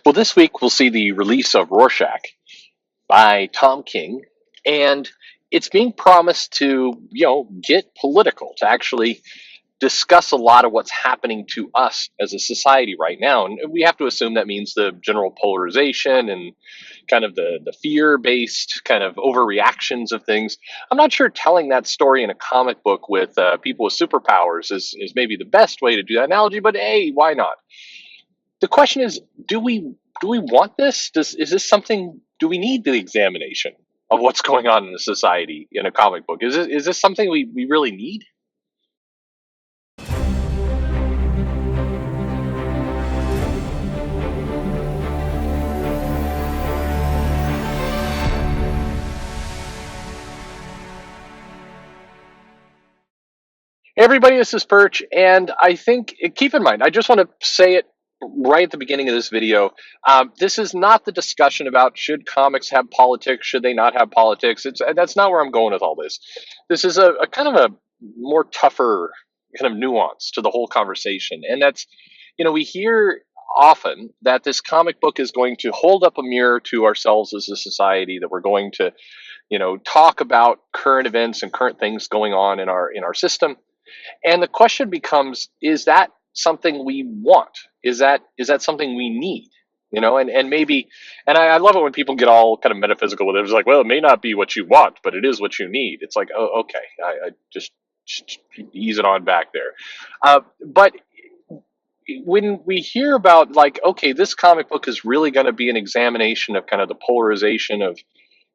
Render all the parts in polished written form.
Well, this week we'll see the release of Rorschach by Tom King, and it's being promised to, get political, to actually discuss a lot of what's happening to us as a society right now. And we have to assume that means the general polarization and kind of the fear-based kind of overreactions of things. I'm not sure telling that story in a comic book with people with superpowers is maybe the best way to do that analogy, but hey, why not? The question is, do we want this? Is this something? Do we need the examination of what's going on in a society in a comic book? Is this something we really need? Hey everybody, this is Perch, and I think keep in mind, I just want to say it right at the beginning of this video. This is not the discussion about should comics have politics, should they not have politics. That's not where I'm going with all this. This is a kind of a more tougher kind of nuance to the whole conversation, and that's we hear often that this comic book is going to hold up a mirror to ourselves as a society, that we're going to talk about current events and current things going on in our system, and the question becomes, is that something we want? Is that something we need? And maybe, and I love it when people get all kind of metaphysical with it. It's like, well, it may not be what you want, but it is what you need. It's like, oh, okay, I just ease it on back there. But when we hear about, like, okay, this comic book is really going to be an examination of kind of the polarization of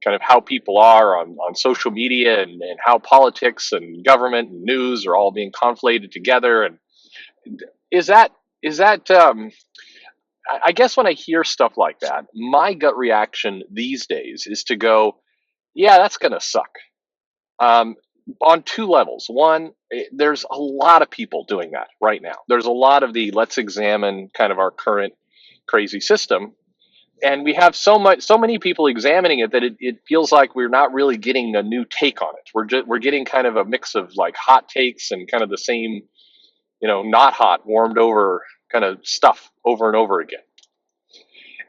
kind of how people are on social media, and how politics and government and news are all being conflated together. And is that I guess when I hear stuff like that, my gut reaction these days is to go, yeah, that's going to suck. Um, on two levels. One, there's a lot of people doing that right now. There's a lot of the let's examine kind of our current crazy system, and we have so many people examining it that it feels like we're not really getting a new take on it. We're getting kind of a mix of like hot takes and kind of the same, not hot, warmed over kind of stuff over and over again.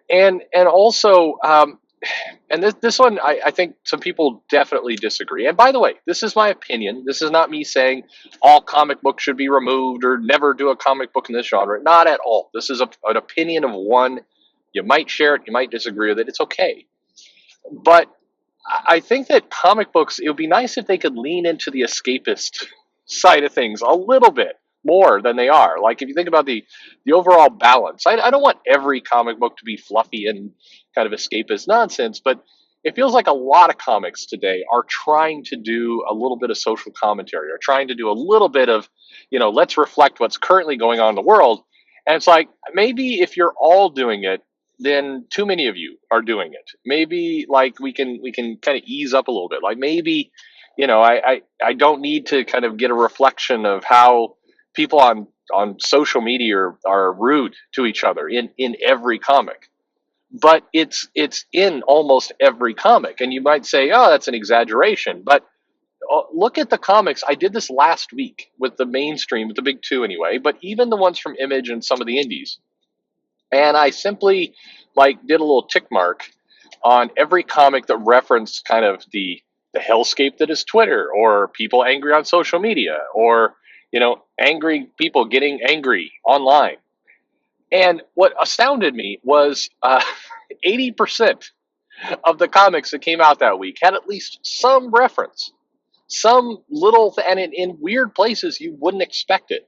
And also, and this one, I think some people definitely disagree. And by the way, this is my opinion. This is not me saying all comic books should be removed or never do a comic book in this genre. Not at all. This is an opinion of one. You might share it, you might disagree with it. It's okay. But I think that comic books, it would be nice if they could lean into the escapist side of things a little bit more than they are. Like, if you think about the overall balance, I don't want every comic book to be fluffy and kind of escapist nonsense, but it feels like a lot of comics today are trying to do a little bit of social commentary, or trying to do a little bit of, let's reflect what's currently going on in the world. And it's like, maybe if you're all doing it, then too many of you are doing it. Maybe, like, we can kind of ease up a little bit. Like, maybe, I don't need to kind of get a reflection of how people on social media are rude to each other in every comic. But it's in almost every comic. And you might say, oh, that's an exaggeration. But look at the comics. I did this last week with the mainstream, with the big two anyway, but even the ones from Image and some of the indies. And I simply did a little tick mark on every comic that referenced kind of the hellscape that is Twitter, or people angry on social media, or angry people getting angry online. And what astounded me was 80% of the comics that came out that week had at least some reference, some little, and in weird places you wouldn't expect it.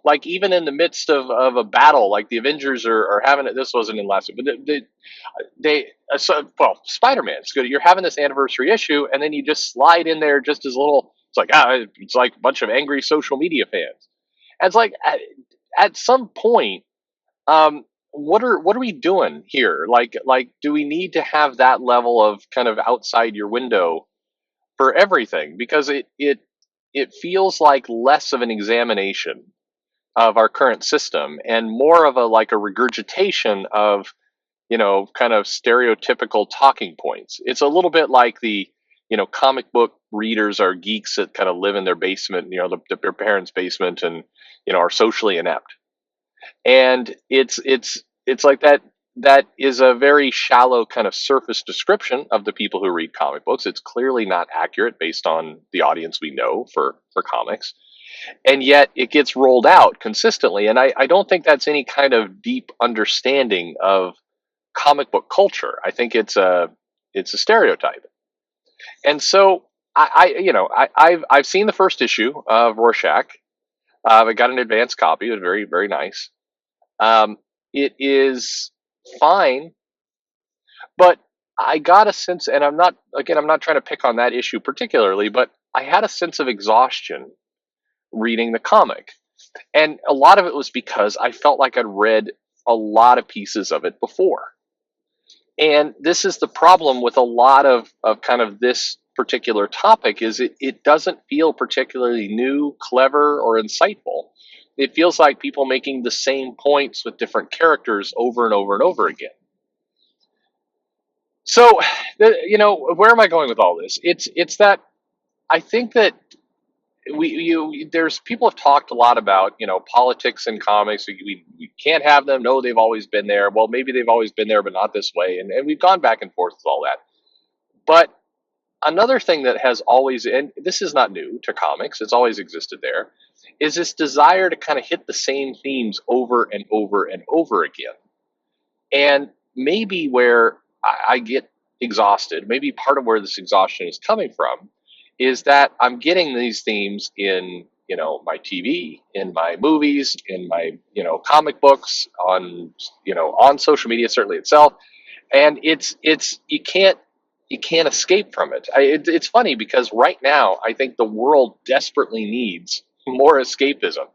Like, even in the midst of a battle, like the Avengers are having it. This wasn't in last week, but Spider-Man. It's good. You're having this anniversary issue, and then you just slide in there just as little. It's like a bunch of angry social media fans. And it's like, at some point, what are we doing here? Like, do we need to have that level of kind of outside your window for everything? Because it feels like less of an examination of our current system, and more of a regurgitation of kind of stereotypical talking points. It's a little bit like the comic book readers are geeks that kind of live in their basement, their parents' basement, and are socially inept. And it's like that. that is a very shallow kind of surface description of the people who read comic books. It's clearly not accurate based on the audience we know for comics. And yet it gets rolled out consistently. And I don't think that's any kind of deep understanding of comic book culture. I think it's a stereotype. And so I've seen the first issue of Rorschach. I got an advance copy. It was very, very nice. It is fine, but I got a sense, and I'm not trying to pick on that issue particularly, but I had a sense of exhaustion reading the comic. And a lot of it was because I felt like I'd read a lot of pieces of it before. And this is the problem with a lot of kind of this particular topic is it doesn't feel particularly new, clever, or insightful. It feels like people making the same points with different characters over and over and over again. So, where am I going with all this? It's that I think that there's people have talked a lot about politics in comics. We can't have them. No, they've always been there. Well, maybe they've always been there, but not this way. And we've gone back and forth with all that. But another thing that has always, and this is not new to comics, it's always existed there, is this desire to kind of hit the same themes over and over and over again. And maybe where I get exhausted, maybe part of where this exhaustion is coming from, is that I'm getting these themes in my TV, in my movies, in my comic books, on social media certainly itself, and it's you can't escape from it. It's funny because right now I think the world desperately needs more escapism.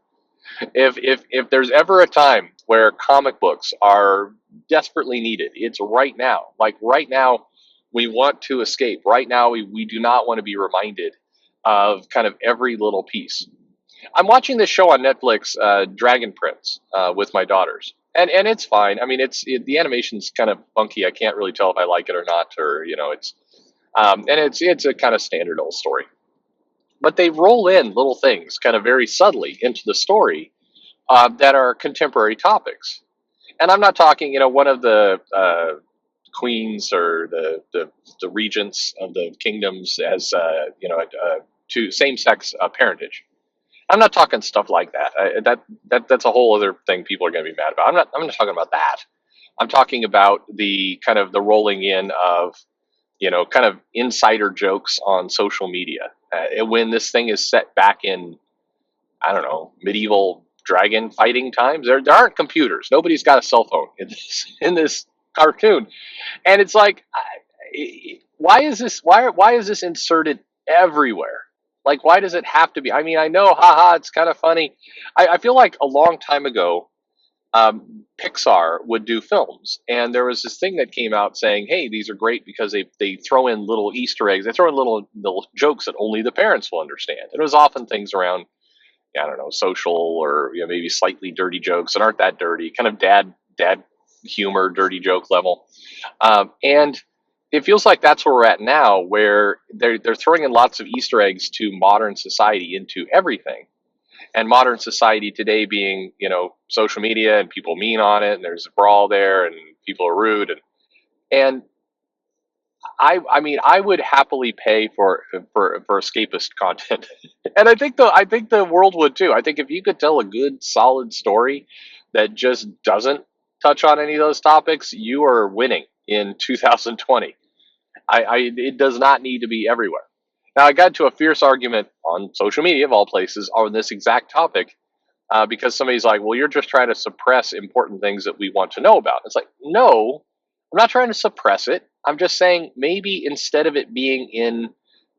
If there's ever a time where comic books are desperately needed, it's right now. Like right now, we want to escape. Right now, we do not want to be reminded of kind of every little piece. I'm watching this show on Netflix, Dragon Prince, with my daughters, and it's fine. I mean, the animation's kind of funky. I can't really tell if I like it or not, or it's a kind of standard old story. But they roll in little things, kind of very subtly, into the story that are contemporary topics. And I'm not talking, one of the queens or the regents of the kingdoms as to same-sex parentage. I'm not talking stuff like that. That's a whole other thing people are going to be mad about. I'm not talking about that. I'm talking about the kind of the rolling in of kind of insider jokes on social media. When this thing is set back in, I don't know, medieval dragon fighting times, there aren't computers. Nobody's got a cell phone in this cartoon, and it's like, why is this inserted everywhere? Like, why does it have to be? I mean, I know, haha, it's kind of funny. I feel like a long time ago, Pixar would do films, and there was this thing that came out saying, "Hey, these are great because they throw in little Easter eggs, they throw in little jokes that only the parents will understand." And it was often things around, I don't know, social or maybe slightly dirty jokes that aren't that dirty, kind of dad humor, dirty joke level, and it feels like that's where we're at now, where they're throwing in lots of Easter eggs to modern society into everything. And modern society today being, social media and people mean on it, and there's a brawl there, and people are rude, and I mean, I would happily pay for escapist content, and I think the world would too. I think if you could tell a good, solid story that just doesn't touch on any of those topics, you are winning in 2020. It does not need to be everywhere. Now, I got into a fierce argument on social media, of all places, on this exact topic because somebody's like, well, you're just trying to suppress important things that we want to know about. It's like, no, I'm not trying to suppress it. I'm just saying maybe instead of it being in,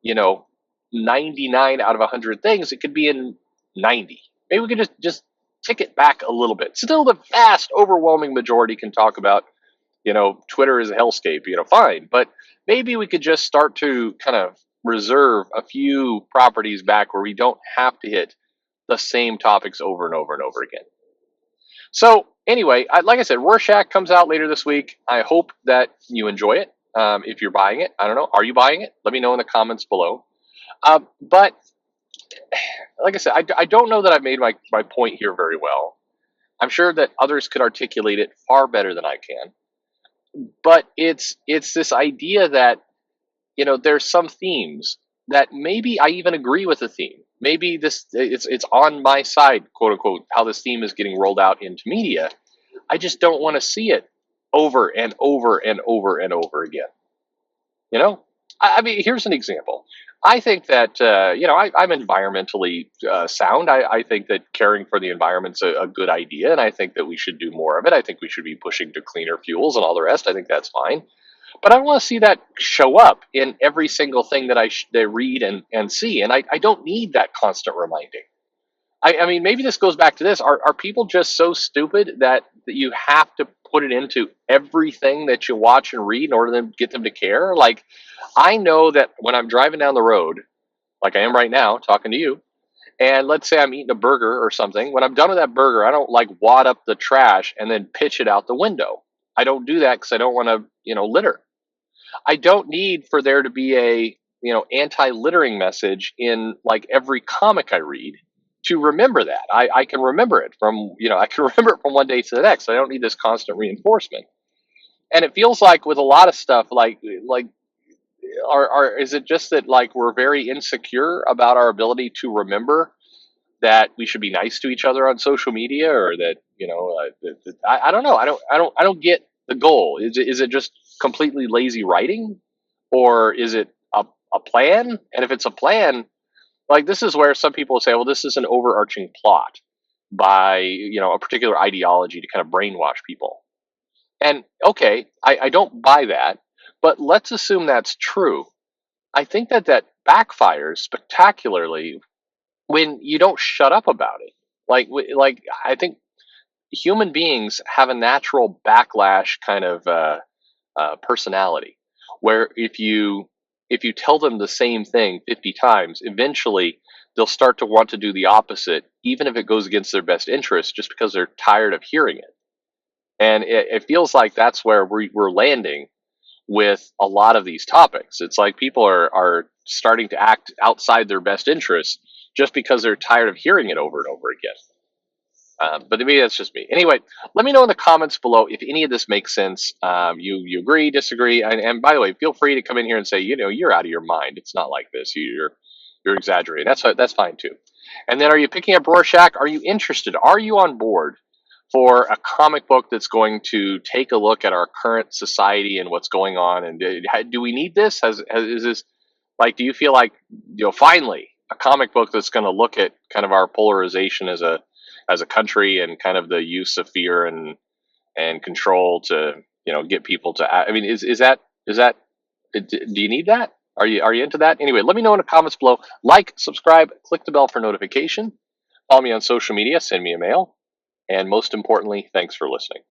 you know, 99 out of 100 things, it could be in 90. Maybe we could just tick it back a little bit. Still, the vast, overwhelming majority can talk about, Twitter is a hellscape, fine. But maybe we could just start to kind of reserve a few properties back where we don't have to hit the same topics over and over and over again. So anyway, like I said, Rorschach comes out later this week. I hope that you enjoy it. If you're buying it, I don't know. Are you buying it? Let me know in the comments below. But like I said, I don't know that I've made my point here very well. I'm sure that others could articulate it far better than I can. but it's this idea that, there's some themes that maybe I even agree with the theme. Maybe it's on my side, quote unquote, how this theme is getting rolled out into media. I just don't want to see it over and over and over and over again. You know, I mean, here's an example. I think that I'm environmentally sound. I think that caring for the environment's a good idea, and I think that we should do more of it. I think we should be pushing to cleaner fuels and all the rest. I think that's fine. But I don't want to see that show up in every single thing that I read and see, and I don't need that constant reminding. I mean, maybe this goes back to this. Are people just so stupid that you have to put it into everything that you watch and read in order to get them to care? Like, I know that when I'm driving down the road, like I am right now talking to you, and let's say I'm eating a burger or something, when I'm done with that burger, I don't like wad up the trash and then pitch it out the window. I don't do that because I don't want to, litter. I don't need for there to be a, anti-littering message in like every comic I read to remember that. I can remember it from, I can remember it from one day to the next. I don't need this constant reinforcement. And it feels like with a lot of stuff, like is it just that like we're very insecure about our ability to remember that we should be nice to each other on social media, or that, I don't know. I don't get the goal. Is it just completely lazy writing, or is it a plan? And if it's a plan, like, this is where some people say, well, this is an overarching plot by, a particular ideology to kind of brainwash people. And okay, I don't buy that, but let's assume that's true. I think that backfires spectacularly when you don't shut up about it. Like I think human beings have a natural backlash kind of personality, where if you tell them the same thing 50 times, eventually they'll start to want to do the opposite, even if it goes against their best interest, just because they're tired of hearing it. And it feels like that's where we're landing with a lot of these topics. It's like people are starting to act outside their best interest just because they're tired of hearing it over and over again. But maybe that's just me. Anyway, let me know in the comments below if any of this makes sense. You agree, disagree, and by the way, feel free to come in here and say, you're out of your mind. It's not like this. You're exaggerating. That's fine too. And then, are you picking up Rorschach? Are you interested? Are you on board for a comic book that's going to take a look at our current society and what's going on? And do we need this? Is this, like, do you feel like, finally a comic book that's going to look at kind of our polarization as a country, and kind of the use of fear and control to, get people to act? I mean, is that do you need that? Are you into that? Anyway, let me know in the comments below. Like, subscribe, click the bell for notification. Follow me on social media, send me a mail, and most importantly, thanks for listening.